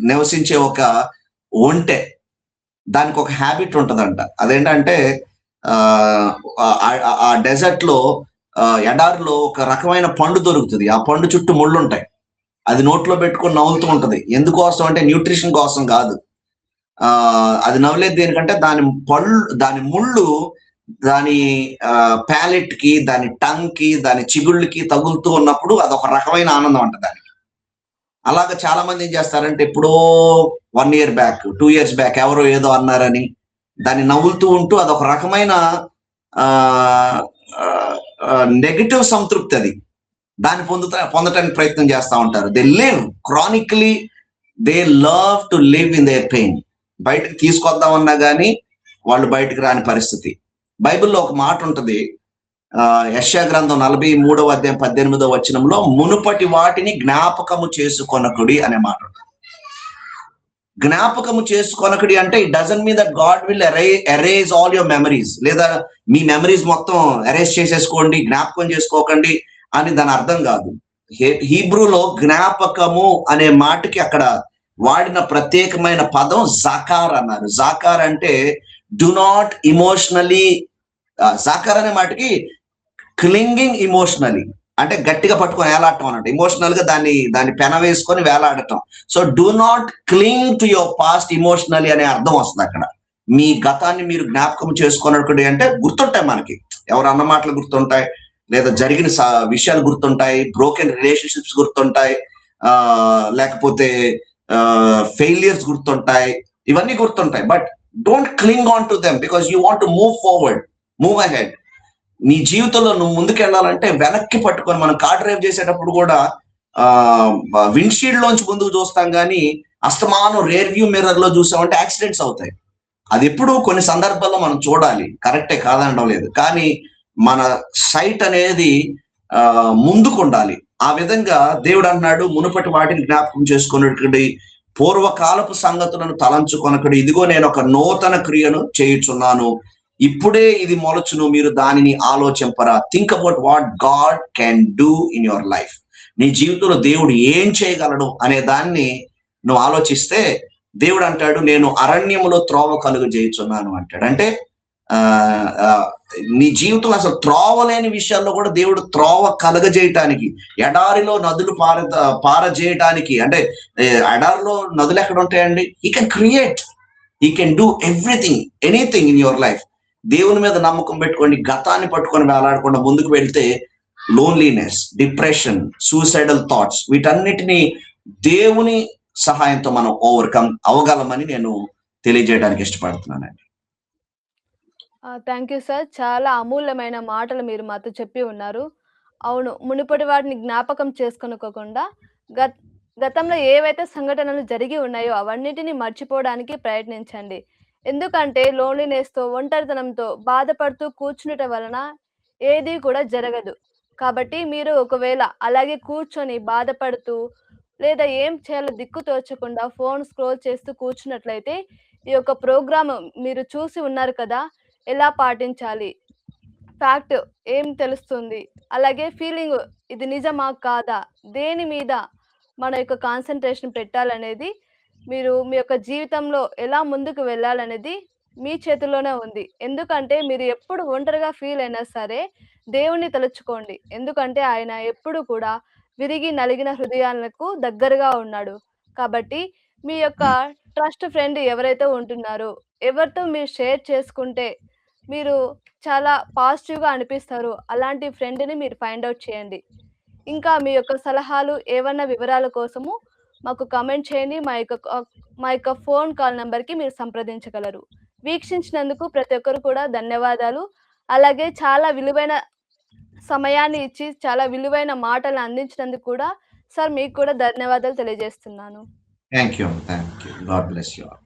నివసించే ఒక ఒంటె, దానికి ఒక హ్యాబిట్ ఉంటదంట. అదేంటంటే ఆ డెజర్ట్ లో ఎడారిలో ఒక రకమైన పండు దొరుకుతుంది. ఆ పండు చుట్టూ ముళ్ళు ఉంటాయి. అది నోట్లో పెట్టుకొని నవ్వుతూ ఉంటది. ఎందుకోసం అంటే న్యూట్రిషన్ కోసం కాదు. అది నవ్వలేదు దేనికంటే దాని ముళ్ళు దాని ప్యాలెట్ కి, దాని టంగ్ కి, దాని చిగుళ్ళకి తగులుతూ ఉన్నప్పుడు అదొక రకమైన ఆనందం అంట దానికి. అలాగా చాలా మంది ఏం చేస్తారంటే ఎప్పుడో 1 ఇయర్ బ్యాక్, 2 ఇయర్స్ బ్యాక్ ఎవరో ఏదో అన్నారని దాన్ని నవ్వులుతూ ఉంటూ అదొక రకమైన నెగటివ్ సంతృప్తి అది. దాన్ని పొందటానికి ప్రయత్నం చేస్తా ఉంటారు. They live chronically, they love to live in their pain. బయటకు తీసుకొద్దామన్నా కానీ వాళ్ళు బయటకు రాని పరిస్థితి. బైబిల్లో ఒక మాట ఉంటది, యెషయా గ్రంథం 43వ అధ్యాయం 18వ వచనంలో మునుపటి వాటిని జ్ఞాపకము చేసుకొనకుడి అనే మాట ఉంటుంది. జ్ఞాపకము చేసుకొనకుడి అంటే it doesn't mean that God will erase all your memories, లేదా మీ మెమరీస్ మొత్తం ఎరేజ్ చేసేసుకోండి, జ్ఞాపకం చేసుకోకండి అని దాని అర్థం కాదు. హీబ్రూలో జ్ఞాపకము అనే మాటకి అక్కడ వాడిన ప్రత్యేకమైన పదం జాకార్ అన్నారు. జాకార్ అంటే డు నాట్ ఇమోషనలీ, జాకార్ అనే మాటకి క్లింగింగ్ ఇమోషనలీ అంటే గట్టిగా పట్టుకొని వేలాడటం అన్నట్టు. ఇమోషనల్ గా దాన్ని పెన వేసుకొని వేలాడటం. So do not cling to your past emotionally అనే అర్థం వస్తుంది అక్కడ. మీ గతాన్ని మీరు జ్ఞాపకం చేసుకున్నట్టు అంటే గుర్తుంటాయి మనకి, ఎవరు అన్న మాటలు గుర్తుంటాయి, లేదా జరిగిన విషయాలు గుర్తుంటాయి, బ్రోకెన్ రిలేషన్షిప్స్ గుర్తుంటాయి, లేకపోతే ఫెయిలియర్స్ గుర్తుంటాయి, ఇవన్నీ గుర్తుంటాయి. But don't cling on to them because you want to move forward, move ahead. నీ జీవితంలో నువ్వు ముందుకెళ్ళాలంటే వెనక్కి పట్టుకొని, మనం కార్ డ్రైవ్ చేసేటప్పుడు కూడా విండ్షీల్డ్ లోంచి ముందుకు చూస్తాం కానీ అస్తమానం రేర్ వ్యూ మిర్రర్ లో చూసామంటే యాక్సిడెంట్స్ అవుతాయి. అది ఎప్పుడు కొన్ని సందర్భాల్లో మనం చూడాలి, కరెక్టే కాదనడం లేదు, కానీ మన సైట్ అనేది ముందుకు ఉండాలి. ఆ విధంగా దేవుడు అన్నాడు, మునుపటి వాటిని జ్ఞాపకం చేసుకున్నటువంటి పూర్వకాలపు సంగతులను తలంచుకొనకుడి, ఇదిగో నేను ఒక నూతన క్రియను చేయుచున్నాను, ఇప్పుడే ఇది మొలచును, మీరు దానిని ఆలోచింపరా. Think about what God can do in your life. నీ జీవితంలో దేవుడు ఏం చేయగలడు అనే దాన్ని నువ్వు ఆలోచిస్తే దేవుడు అంటాడు, నేను అరణ్యములో త్రోవ కలుగు చేయుచున్నాను అంటాడు. అంటే నీ జీవితంలో అసలు త్రోవలేని విషయాల్లో కూడా దేవుడు త్రోవ కలగజేయటానికి, ఎడారిలో నదులు పారజేయటానికి, అంటే ఎడారిలో నదులు ఎక్కడ ఉంటాయండి? He can create, he can do everything, anything in your life. దేవుని మీద నమ్మకం పెట్టుకోండి, గతాన్ని పట్టుకొని వేలాడకుండా ముందుకు వెళ్తే లోన్లీనెస్, డిప్రెషన్, సూసైడల్ థాట్స్, వీటన్నిటిని దేవుని సహాయంతో మనం ఓవర్కమ్ అవ్వగలమని నేను తెలియజేయడానికి ఇష్టపడుతున్నానండి. Thank you sir. చాలా అమూల్యమైన మాటలు మీరు మాతో చెప్పి ఉన్నారు. అవును, మునుపటి వాటిని జ్ఞాపకం చేసుకొనుకోకుండా గతంలో ఏవైతే సంఘటనలు జరిగి ఉన్నాయో అవన్నిటిని మర్చిపోవడానికి ప్రయత్నించండి. ఎందుకంటే లోన్లీనెస్‌తో, ఒంటరితనంతో బాధపడుతూ కూర్చుండటం వలన ఏది కూడా జరగదు. కాబట్టి మీరు ఒకవేళ అలాగే కూర్చొని బాధపడుతూ, లేదా ఏం చేయాలో దిక్కు తోచకుండా ఫోన్ స్క్రోల్ చేస్తూ కూర్చున్నట్లయితే ఈ యొక్క ప్రోగ్రామ్ మీరు చూసి ఉన్నారు కదా! ఎలా పాటించాలి? ఫ్యాక్ట్ ఏం తెలుస్తుంది? అలాగే ఫీలింగ్ ఇది నిజమా? కాదా? దేని మీద మన యొక్క కాన్సంట్రేషన్ పెట్టాలనేది, మీరు మీ యొక్క జీవితంలో ఎలా ముందుకు వెళ్ళాలనేది మీ చేతుల్లోనే ఉంది. ఎందుకంటే మీరు ఎప్పుడు ఒంటరిగా ఫీల్ అయినా సరే దేవుణ్ణి తలుచుకోండి. ఎందుకంటే ఆయన ఎప్పుడు కూడా విరిగి నలిగిన హృదయాలకు దగ్గరగా ఉన్నాడు. కాబట్టి మీ యొక్క ట్రస్ట్ ఫ్రెండ్ ఎవరైతే ఉంటున్నారో, ఎవరితో మీరు షేర్ చేసుకుంటే మీరు చాలా పాజిటివ్‌గా అనిపిస్తారు, అలాంటి ఫ్రెండ్‌ని మీరు ఫైండ్ ఔట్ చేయండి. ఇంకా మీ యొక్క సలహాలు, ఏవన్నా వివరాల కోసము మాకు కామెంట్ చేయండి. మా యొక్క ఫోన్ కాల్ నంబర్‌కి మీరు సంప్రదించగలరు. వీక్షించినందుకు ప్రతి ఒక్కరు కూడా ధన్యవాదాలు. అలాగే చాలా విలువైన సమయాన్ని ఇచ్చి, చాలా విలువైన మాటలను అందించినందుకు కూడా సార్ మీకు కూడా ధన్యవాదాలు తెలియజేస్తున్నాను. Thank you. God bless you all.